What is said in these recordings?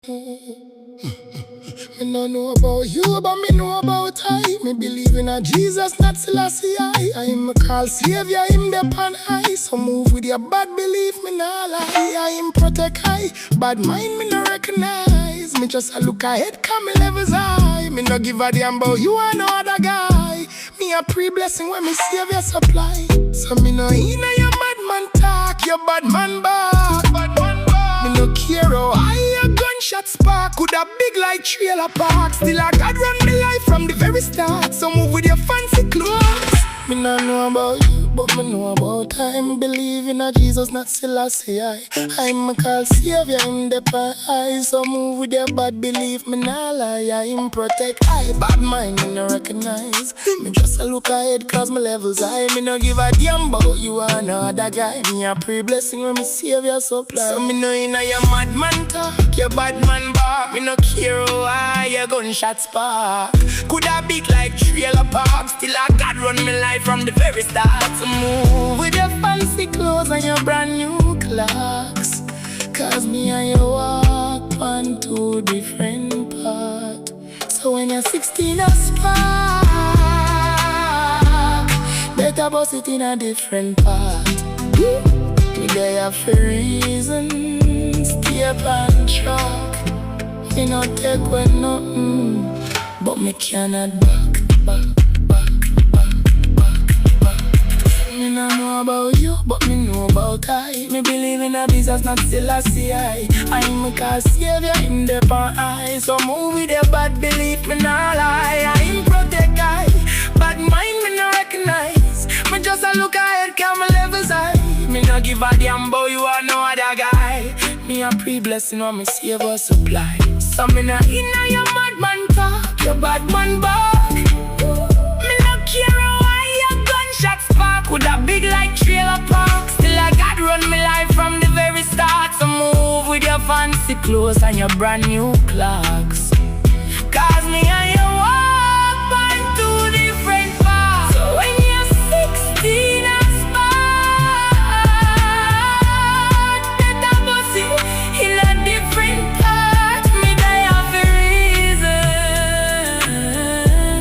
Me no know about you, but me know about I. Me believe in a Jesus, not Selassie I. I'm a call Savior, him the pan high. So move with your bad belief, me nah lie. I am protect I, bad mind me no recognize. Me just a look ahead, come me levels high. Me no give a damn about you and no other guy. Me a pre-blessing when me Savior supply. So me no in a your bad man talk, your bad man back. Me no care how high a gunshot spark. Could a big like trailer park. Still I God run me life from the very start. So move with your fancy clothes. Me no know about you, but me know about I. Me believe in a Jesus, not Selassie I. I'm a call Savior, him the pan high. So move with your bad belief, me nah lie. I him protect I, bad mind me no recognize. Me just a look ahead cause my levels high. Me no give a damn about you and no other guy. Me a pre-blessing when me Savior supply. So me no inna your madman talk, your bad man bar. Me no care how high your gunshot spark. Coulda big like trailer park. Still I God run me life from the very start. So move with your fancy clothes and your brand new clocks. Cause me and you walk on two different paths. So when you're 16 or spark, better bust it in a different path. Me there for reasons, stay up on track. Me no take away nothing, but me cannot back. Me no know about you, but me know about I. Me believe in a Jesus, not Selassie I. I'm a call Savior, him the pan high. So move with your bad belief, me nah lie. I'm protect I, bad mind me no recognize. Me just a look ahead, cause my levels high. Me no give a damn about you or no other guy. Me a pre-blessing when me Savior supply. So me no inna your madman talk, your bad man back. Me no care how high your gunshot spark. Could a big like trailer park. Still I God run me life from the very start. So move with your fancy clothes and your brand new clocks. Cause me and you walk on two different paths. So when you're 16 and smart, better bust it in a different path. Me die of a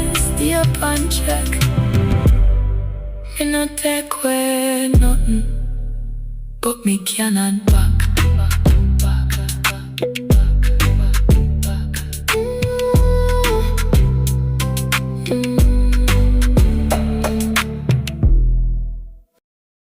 reason. Stay up on check. Me no take away nothing, but me cannot back.